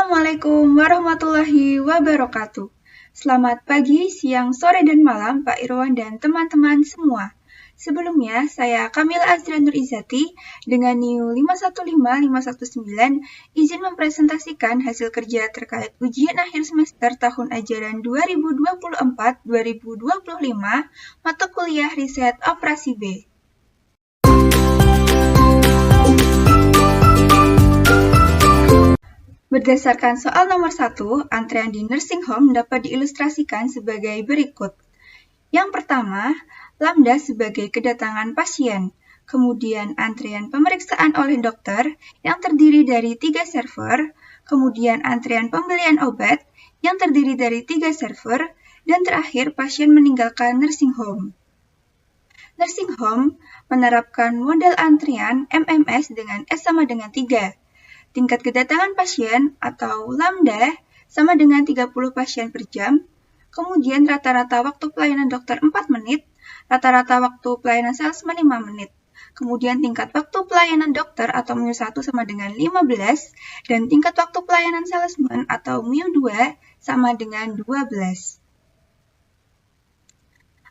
Assalamualaikum warahmatullahi wabarakatuh. Selamat pagi, siang, sore, dan malam Pak Irwan dan teman-teman semua. Sebelumnya, saya Kamila Azra Nurizati dengan NIU 515519 izin mempresentasikan hasil kerja terkait ujian akhir semester tahun ajaran 2024-2025 mata kuliah riset operasi B. Berdasarkan soal nomor 1, antrean di nursing home dapat diilustrasikan sebagai berikut. Yang pertama, lambda sebagai kedatangan pasien, kemudian antrean pemeriksaan oleh dokter yang terdiri dari 3 server, kemudian antrean pembelian obat yang terdiri dari 3 server, dan terakhir pasien meninggalkan nursing home. Nursing home menerapkan model antrean MMS dengan S sama dengan 3. Tingkat kedatangan pasien atau lambda sama dengan 30 pasien per jam, kemudian rata-rata waktu pelayanan dokter 4 menit, rata-rata waktu pelayanan salesman 5 menit, kemudian tingkat waktu pelayanan dokter atau MIU1 sama dengan 15, dan tingkat waktu pelayanan salesman atau MIU2 sama dengan 12.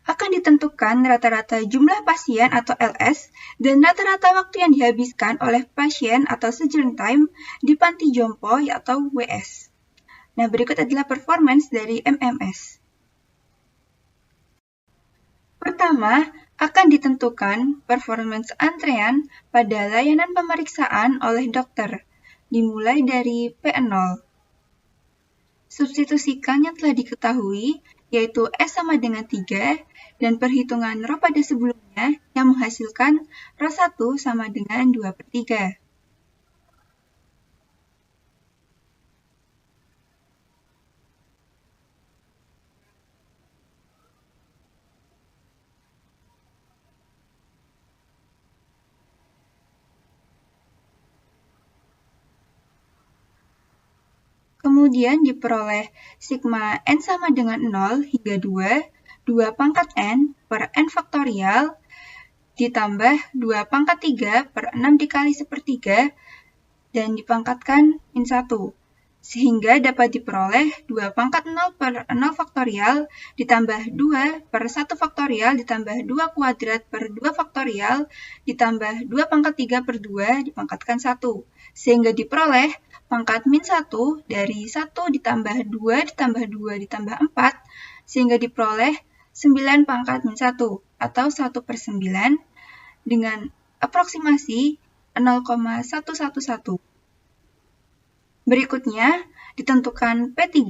Akan ditentukan rata-rata jumlah pasien atau LS dan rata-rata waktu yang dihabiskan oleh pasien atau sojourn time di panti jompo atau WS. Nah, berikut adalah performance dari MMS. Pertama, akan ditentukan performance antrean pada layanan pemeriksaan oleh dokter, dimulai dari P0. Substitusikan yang telah diketahui, yaitu S sama dengan 3, dan perhitungan rho pada sebelumnya yang menghasilkan rho 1 sama dengan 2/3. Kemudian diperoleh sigma n sama dengan 0 hingga 2 pangkat n per n faktorial ditambah 2 pangkat 3 per 6 dikali 1/3 dan dipangkatkan min 1. Sehingga dapat diperoleh 2 pangkat 0 per 0 faktorial ditambah 2 per 1 faktorial ditambah 2 kuadrat per 2 faktorial ditambah 2 pangkat 3 per 2 dipangkatkan 1. Sehingga diperoleh pangkat min 1 dari 1 ditambah 2 ditambah 2 ditambah 4 sehingga diperoleh 9 pangkat min 1 atau 1/9 dengan aproksimasi 0,111. Berikutnya ditentukan P3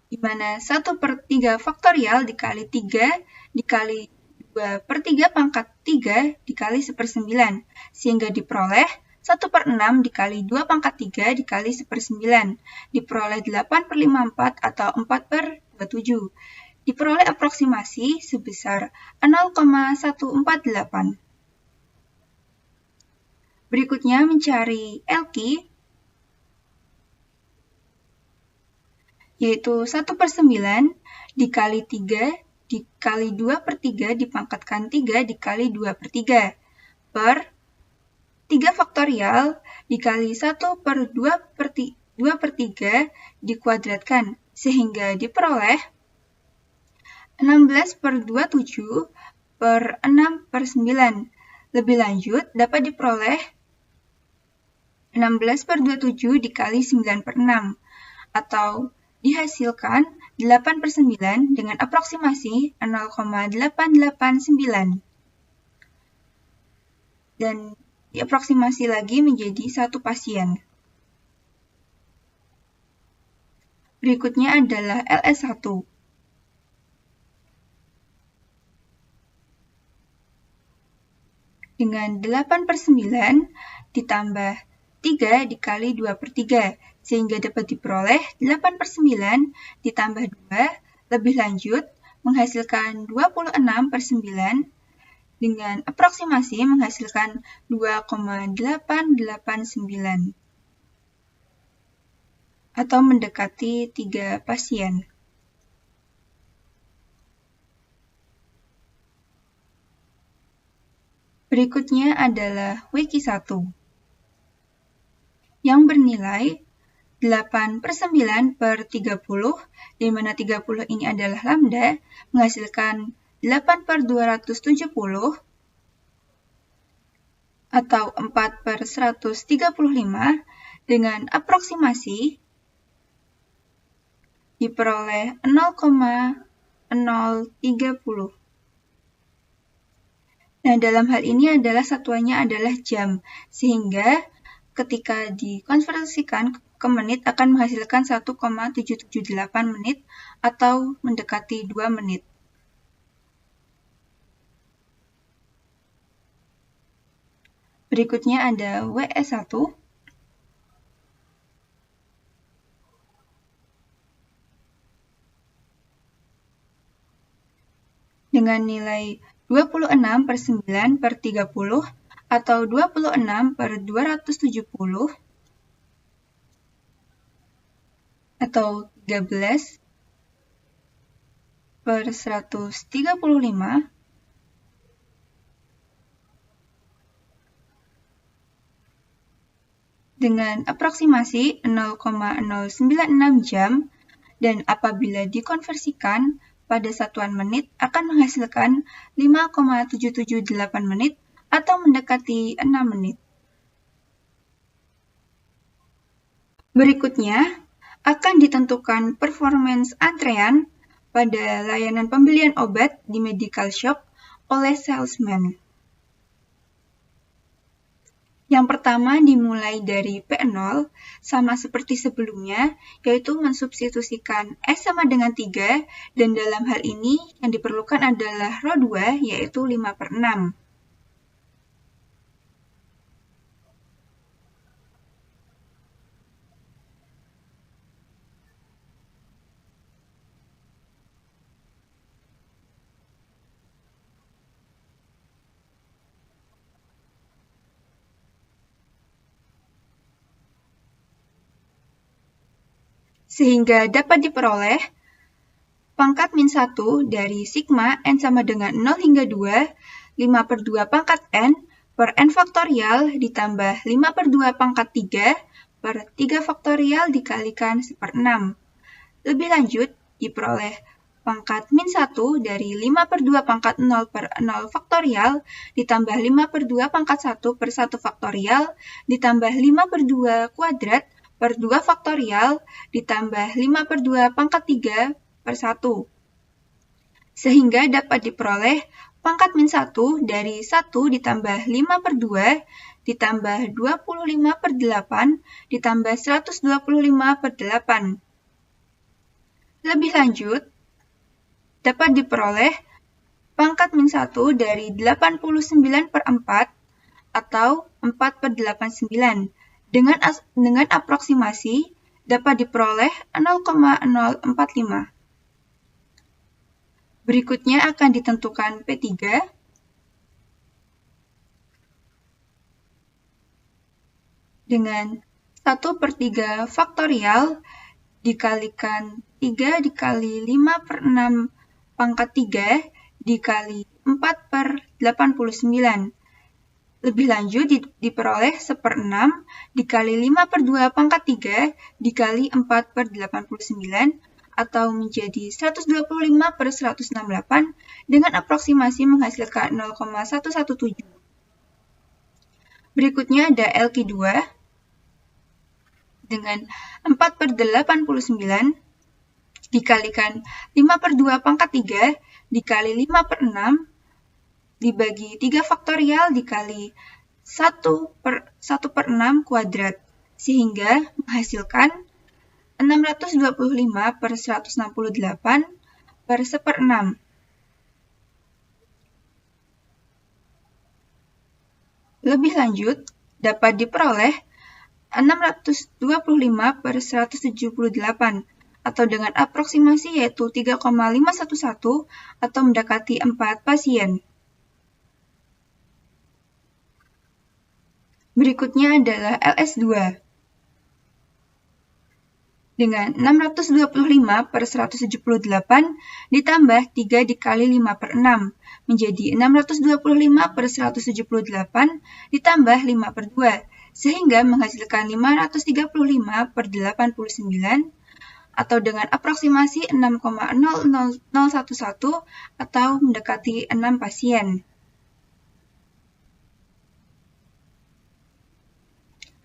di mana 1/3 faktorial dikali 3 dikali 2/3 pangkat 3 dikali 1/9 sehingga diperoleh 1/6 dikali 2 pangkat 3 dikali 1/9 diperoleh 8/54 atau 4/27. Diperoleh aproksimasi sebesar 0,148. Berikutnya mencari LQ, yaitu 1/9 dikali 3 dikali 2/3 dipangkatkan 3 dikali 2/3 per 3 faktorial dikali 1/2/3 dikuadratkan sehingga diperoleh 16/27 per 6/9. Lebih lanjut dapat diperoleh 16/27 dikali 9/6 atau dihasilkan 8/9 dengan aproksimasi 0,889 dan diaproksimasi lagi menjadi 1 pasien. Berikutnya adalah LS1. Dengan 8/9 ditambah 3 dikali 2/3, sehingga dapat diperoleh 8/9 ditambah 2, lebih lanjut menghasilkan 26/9 dengan aproksimasi menghasilkan 2,889 atau mendekati 3 pasien. Berikutnya adalah WQ1 yang bernilai 8/9/30, di mana 30 ini adalah lambda, menghasilkan 8/270, atau 4/135, dengan aproksimasi diperoleh 0,030. Nah, dalam hal ini adalah satuannya adalah jam, sehingga ketika dikonversikan ke menit akan menghasilkan 1,778 menit atau mendekati 2 menit. Berikutnya ada WS1. Dengan nilai 26/9/30 atau 26/270 atau 13/135 dengan aproksimasi 0,096 jam, dan apabila dikonversikan pada satuan menit akan menghasilkan 5,778 menit atau mendekati 6 menit. Berikutnya akan ditentukan performance antrean pada layanan pembelian obat di medical shop oleh salesman. Yang pertama dimulai dari P0, sama seperti sebelumnya, yaitu mensubstitusikan S sama dengan 3, dan dalam hal ini yang diperlukan adalah rho 2, yaitu 5/6. Sehingga dapat diperoleh pangkat min 1 dari sigma n sama dengan 0 hingga 2, 5/2 pangkat n per n faktorial ditambah 5/2 pangkat 3 per 3 faktorial dikalikan 1/6. Lebih lanjut, diperoleh pangkat min 1 dari 5/2 pangkat 0 per 0 faktorial ditambah 5/2 pangkat 1 per 1 faktorial ditambah 5/2 kuadrat per 2 faktorial ditambah 5/2 pangkat 3 per 1. Sehingga dapat diperoleh pangkat min 1 dari 1 ditambah 5/2 ditambah 25/8 ditambah 125/8. Lebih lanjut, dapat diperoleh pangkat min 1 dari 89/4 atau 4/89. Dengan aproksimasi dapat diperoleh 0,045. Berikutnya akan ditentukan P3 dengan 1/3 faktorial dikalikan 3 dikali 5/6 pangkat 3 dikali 4/89. Lebih lanjut diperoleh 1/6 dikali 5/2 pangkat 3 dikali 4/89 atau menjadi 125/168 dengan aproksimasi menghasilkan 0,117. Berikutnya ada LQ2 dengan 4/89 dikalikan 5/2 pangkat 3 dikali 5/6 dibagi 3 faktorial dikali 1/6 kuadrat, sehingga menghasilkan 625/168 per 1/6. Lebih lanjut, dapat diperoleh 625/178 atau dengan aproksimasi yaitu 3,511 atau mendekati 4 pasien. Berikutnya adalah LS2 dengan 625/178 ditambah 3 dikali 5/6 menjadi 625/178 ditambah 5/2 sehingga menghasilkan 535 per 89 atau dengan aproksimasi 6,00011 atau mendekati 6 pasien.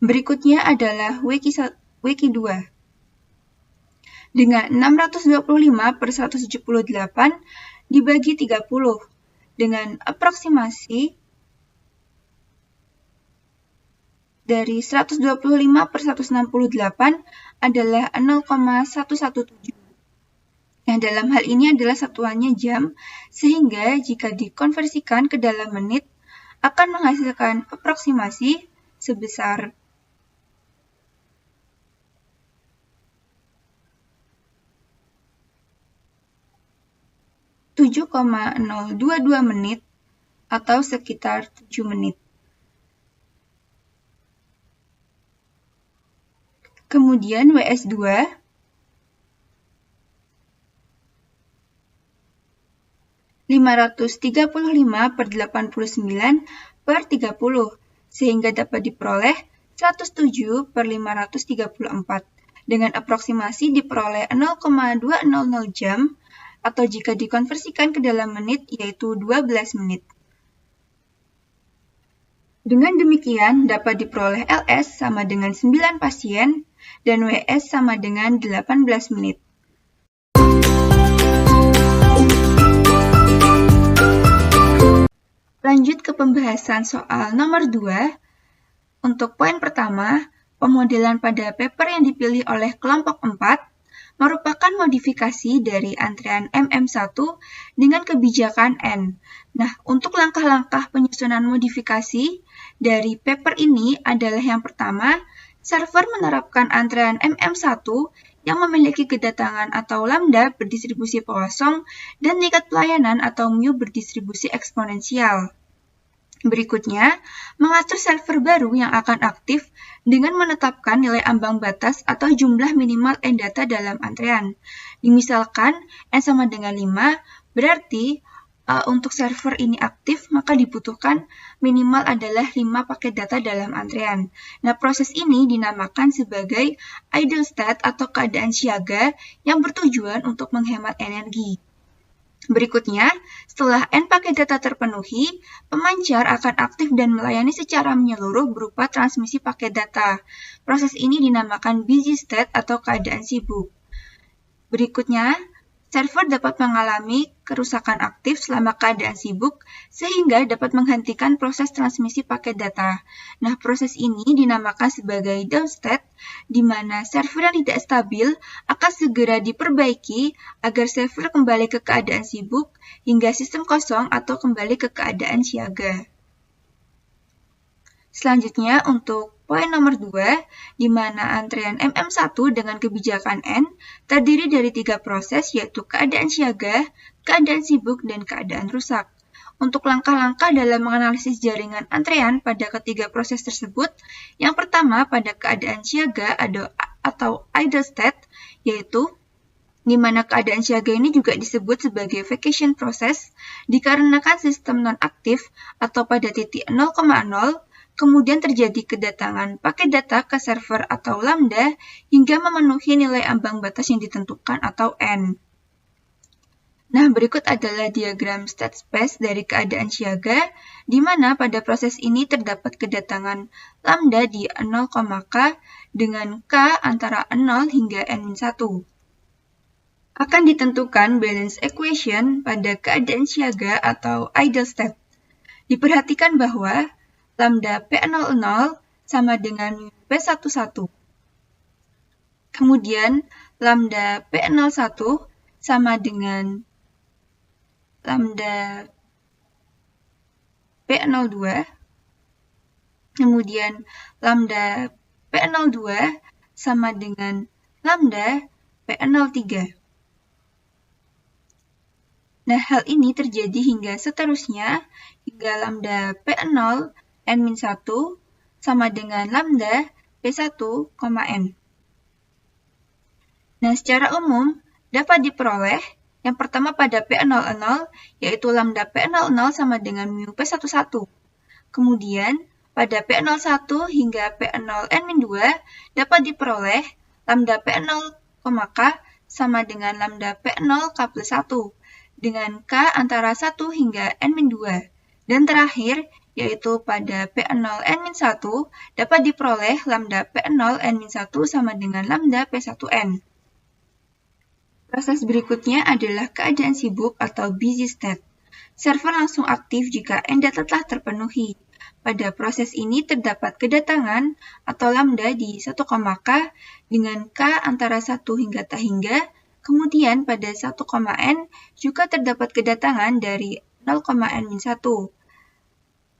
Berikutnya adalah WQ2. Dengan 625 per 178 dibagi 30 dengan aproksimasi dari 125 per 168 adalah 0,117. Yang dalam hal ini adalah satuannya jam, sehingga jika dikonversikan ke dalam menit akan menghasilkan aproksimasi sebesar 7,022 menit atau sekitar 7 menit. Kemudian WS2 535 per 89 per 30 sehingga dapat diperoleh 107 per 534 dengan aproksimasi diperoleh 0,200 jam atau jika dikonversikan ke dalam menit yaitu 12 menit. Dengan demikian dapat diperoleh LS sama dengan 9 pasien dan WS sama dengan 18 menit. Lanjut ke pembahasan soal nomor 2. Untuk poin pertama, pemodelan pada paper yang dipilih oleh kelompok 4 merupakan modifikasi dari antrean MM1 dengan kebijakan N. Nah, untuk langkah-langkah penyusunan modifikasi dari paper ini adalah yang pertama, server menerapkan antrean MM1 yang memiliki kedatangan atau lambda berdistribusi kosong dan tingkat pelayanan atau mu berdistribusi eksponensial. Berikutnya, mengatur server baru yang akan aktif dengan menetapkan nilai ambang batas atau jumlah minimal N data dalam antrean. Misalkan N sama dengan 5, berarti untuk server ini aktif, maka dibutuhkan minimal adalah 5 paket data dalam antrean. Nah, proses ini dinamakan sebagai idle state atau keadaan siaga yang bertujuan untuk menghemat energi. Berikutnya, setelah N paket data terpenuhi, pemancar akan aktif dan melayani secara menyeluruh berupa transmisi paket data. Proses ini dinamakan busy state atau keadaan sibuk. Berikutnya, server dapat mengalami kerusakan aktif selama keadaan sibuk sehingga dapat menghentikan proses transmisi paket data. Nah, proses ini dinamakan sebagai down state, di mana server yang tidak stabil akan segera diperbaiki agar server kembali ke keadaan sibuk hingga sistem kosong atau kembali ke keadaan siaga. Selanjutnya, untuk poin nomor 2, di mana antrean MM1 dengan kebijakan N terdiri dari 3 proses, yaitu keadaan siaga, keadaan sibuk, dan keadaan rusak. Untuk langkah-langkah dalam menganalisis jaringan antrean pada ketiga proses tersebut, yang pertama pada keadaan siaga atau idle state, yaitu di mana keadaan siaga ini juga disebut sebagai vacation process, dikarenakan sistem non-aktif atau pada titik 0,0, kemudian terjadi kedatangan paket data ke server atau lambda hingga memenuhi nilai ambang batas yang ditentukan atau N. Nah, berikut adalah diagram state space dari keadaan siaga, di mana pada proses ini terdapat kedatangan lambda di 0, K dengan K antara 0 hingga N-1. Akan ditentukan balance equation pada keadaan siaga atau idle state. Diperhatikan bahwa lambda P00 sama dengan P11. Kemudian, lambda P01 sama dengan lambda P02. Kemudian, lambda P02 sama dengan lambda P03. Nah, hal ini terjadi hingga seterusnya, hingga lambda P0 N-1 sama dengan lambda P1, N. Nah, secara umum dapat diperoleh yang pertama pada P00, yaitu lambda P00 sama dengan mu P11. Kemudian, pada P01 hingga P0N-2 dapat diperoleh lambda P0, K sama dengan lambda P0 K plus 1 dengan K antara 1 hingga N-2. Dan terakhir, yaitu pada P0N-1 dapat diperoleh lambda P0N-1 sama dengan lambda P1N. Proses berikutnya adalah keadaan sibuk atau busy state. Server langsung aktif jika N data telah terpenuhi. Pada proses ini terdapat kedatangan atau lambda di 1, K dengan K antara 1 hingga tak hingga. Kemudian pada 1, N juga terdapat kedatangan dari 0,N-1.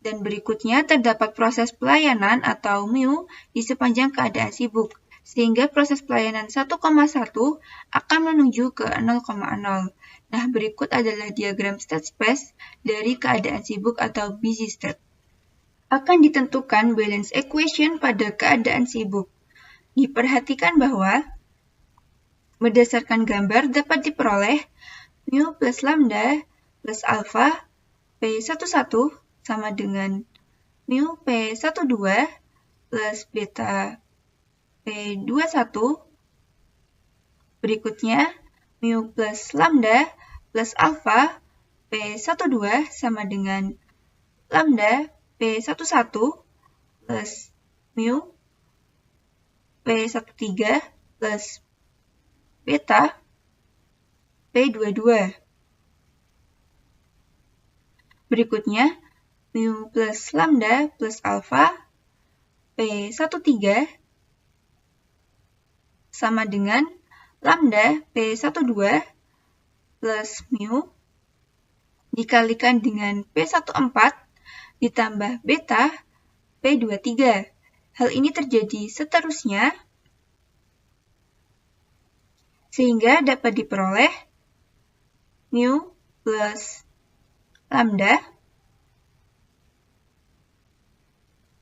Dan berikutnya terdapat proses pelayanan atau mu di sepanjang keadaan sibuk, sehingga proses pelayanan 1,1 akan menuju ke 0,0. Nah, berikut adalah diagram state space dari keadaan sibuk atau busy state. Akan ditentukan balance equation pada keadaan sibuk. Diperhatikan bahwa berdasarkan gambar dapat diperoleh mu plus lambda plus alpha P11 sama dengan mu P12 plus beta P21. Berikutnya, mu plus lambda plus alpha P12 sama dengan lambda P11 plus mu P13 plus beta P22. Berikutnya, mu plus lambda plus alpha P13 sama dengan lambda P12 plus mu dikalikan dengan P14 ditambah beta P23. Hal ini terjadi seterusnya sehingga dapat diperoleh mu plus lambda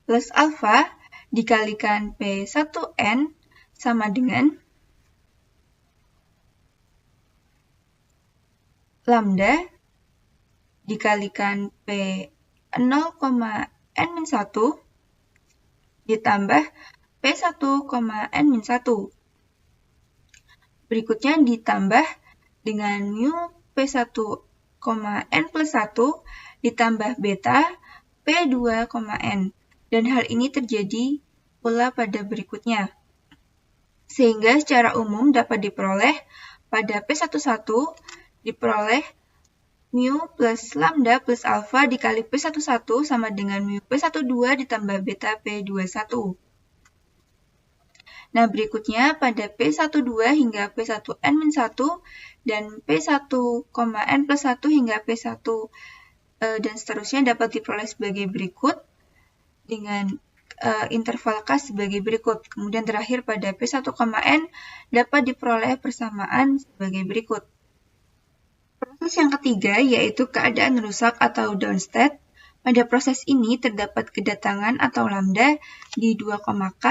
plus alpha dikalikan P1N sama dengan lambda dikalikan P0,N-1 ditambah P1,N-1. Berikutnya ditambah dengan mu P1,N plus 1 ditambah beta P2,N. Dan hal ini terjadi pula pada berikutnya. Sehingga secara umum dapat diperoleh pada P11 diperoleh mu plus lambda plus alpha dikali P11 sama dengan mu P12 ditambah beta P21. Nah, berikutnya pada P12 hingga P1N-1 dan P1,N plus 1 hingga P1 dan seterusnya dapat diperoleh sebagai berikut dengan interval K sebagai berikut. Kemudian terakhir pada P1,N dapat diperoleh persamaan sebagai berikut. Proses yang ketiga yaitu keadaan rusak atau down state. Pada proses ini terdapat kedatangan atau lambda di 2, K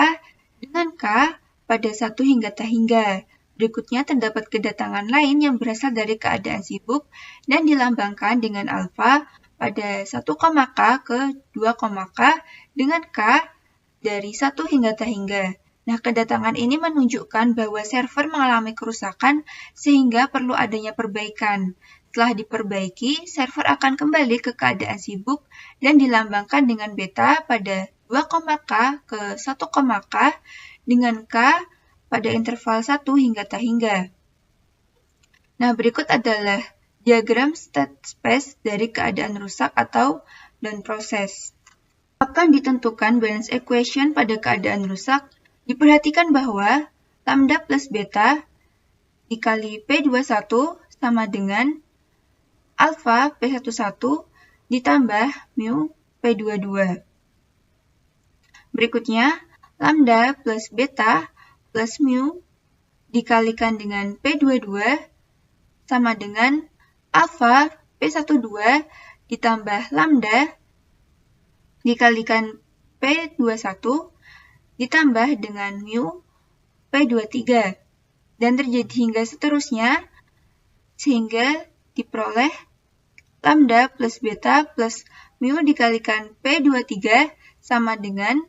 dengan K pada 1 hingga tak hingga. Berikutnya terdapat kedatangan lain yang berasal dari keadaan sibuk dan dilambangkan dengan alfa pada 1, K ke 2, K dengan K dari 1 hingga tak hingga. Nah, kedatangan ini menunjukkan bahwa server mengalami kerusakan sehingga perlu adanya perbaikan. Setelah diperbaiki, server akan kembali ke keadaan sibuk dan dilambangkan dengan beta pada 2, K ke 1, K dengan K pada interval 1 hingga tak hingga. Nah, berikut adalah diagram state space dari keadaan rusak atau down process. Akan ditentukan balance equation pada keadaan rusak. Diperhatikan bahwa lambda plus beta dikali P21 sama dengan alpha P11 ditambah mu P22. Berikutnya, lambda plus beta plus mu dikalikan dengan P22 sama dengan alpha P12 ditambah lambda dikalikan P21 ditambah dengan mu P23 dan terjadi hingga seterusnya sehingga diperoleh lambda plus beta plus mu dikalikan P23 sama dengan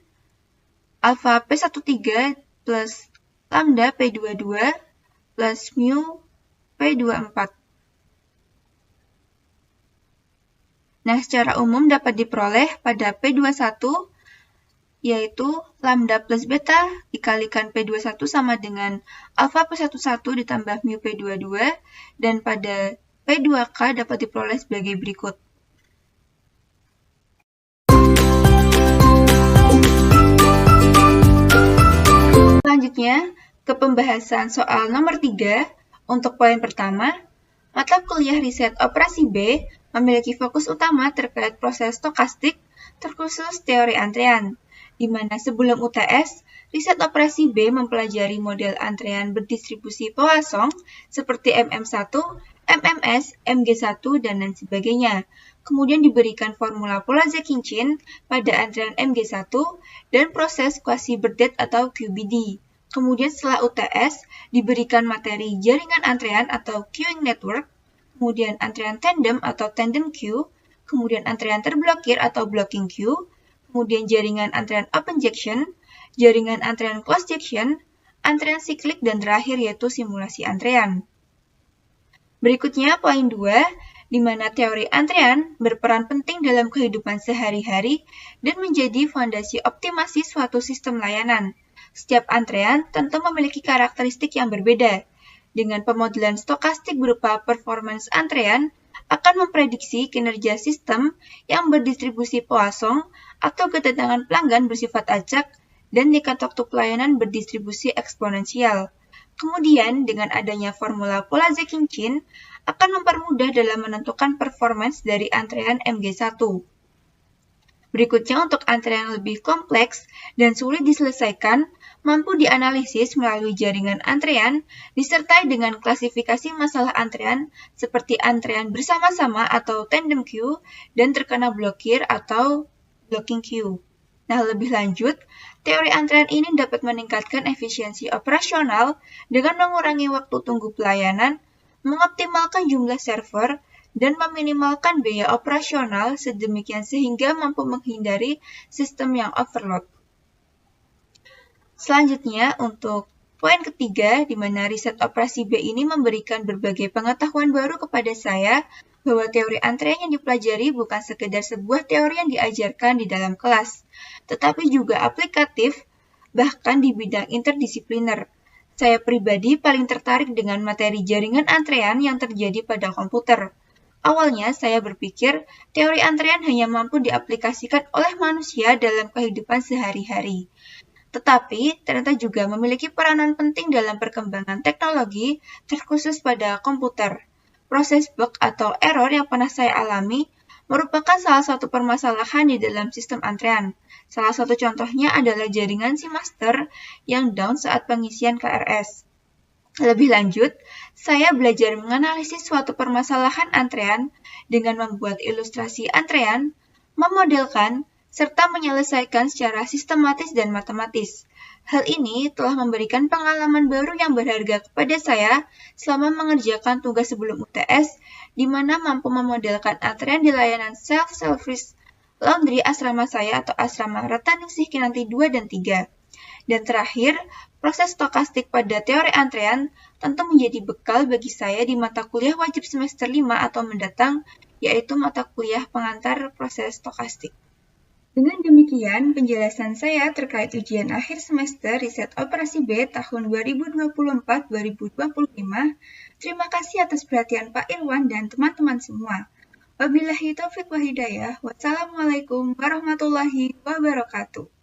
alfa P13 plus lambda P22 plus mu P24. Nah, secara umum dapat diperoleh pada P21, yaitu lambda plus beta dikalikan P21 sama dengan alfa P11 ditambah mu P22, dan pada P2K dapat diperoleh sebagai berikut. Selanjutnya, ke pembahasan soal nomor 3. Untuk poin pertama, mata kuliah riset operasi B memiliki fokus utama terkait proses stokastik, terkhusus teori antrean, di mana sebelum UTS, riset operasi B mempelajari model antrean berdistribusi Poisson seperti MM1, MMS, MG1, dan lain sebagainya. Kemudian diberikan formula Pola-Zekin-Chin pada antrean MG1 dan proses quasi-Burdett atau QBD. Kemudian setelah UTS, diberikan materi jaringan antrean atau queuing network, kemudian antrean tandem atau tandem queue, kemudian antrean terblokir atau blocking queue, kemudian jaringan antrean open junction, jaringan antrean closed junction, antrean siklik, dan terakhir yaitu simulasi antrean. Berikutnya poin 2, di mana teori antrean berperan penting dalam kehidupan sehari-hari dan menjadi fondasi optimasi suatu sistem layanan. Setiap antrean tentu memiliki karakteristik yang berbeda. Dengan pemodelan stokastik berupa performance antrean akan memprediksi kinerja sistem yang berdistribusi Poisson atau kedatangan pelanggan bersifat acak dan tingkat waktu pelayanan berdistribusi eksponensial. Kemudian, dengan adanya formula Pola-Zekin-Chin akan mempermudah dalam menentukan performance dari antrean MG1. Berikutnya, untuk antrean lebih kompleks dan sulit diselesaikan, mampu dianalisis melalui jaringan antrean, disertai dengan klasifikasi masalah antrean seperti antrean bersama-sama atau tandem queue, dan terkena blokir atau blocking queue. Nah, lebih lanjut, teori antrean ini dapat meningkatkan efisiensi operasional dengan mengurangi waktu tunggu pelayanan, mengoptimalkan jumlah server, dan meminimalkan biaya operasional sedemikian sehingga mampu menghindari sistem yang overload. Selanjutnya, untuk poin ketiga, di mana riset operasi B ini memberikan berbagai pengetahuan baru kepada saya bahwa teori antrean yang dipelajari bukan sekedar sebuah teori yang diajarkan di dalam kelas, tetapi juga aplikatif, bahkan di bidang interdisipliner. Saya pribadi paling tertarik dengan materi jaringan antrean yang terjadi pada komputer. Awalnya, saya berpikir teori antrean hanya mampu diaplikasikan oleh manusia dalam kehidupan sehari-hari. Tetapi, ternyata juga memiliki peranan penting dalam perkembangan teknologi, terkhusus pada komputer. Proses bug atau error yang pernah saya alami merupakan salah satu permasalahan di dalam sistem antrean. Salah satu contohnya adalah jaringan SeaMaster yang down saat pengisian KRS. Lebih lanjut, saya belajar menganalisis suatu permasalahan antrean dengan membuat ilustrasi antrean, memodelkan, serta menyelesaikan secara sistematis dan matematis. Hal ini telah memberikan pengalaman baru yang berharga kepada saya selama mengerjakan tugas sebelum UTS, di mana mampu memodelkan antrean di layanan self-service laundry asrama saya atau asrama Rataningsih Kinanti 2 dan 3. Dan terakhir, proses stokastik pada teori antrean tentu menjadi bekal bagi saya di mata kuliah wajib semester 5 atau mendatang, yaitu mata kuliah pengantar proses stokastik. Dengan demikian, penjelasan saya terkait ujian akhir semester riset operasi B tahun 2024-2025. Terima kasih atas perhatian Pak Irwan dan teman-teman semua. Wabillahi taufiq wa hidayah. Wassalamualaikum warahmatullahi wabarakatuh.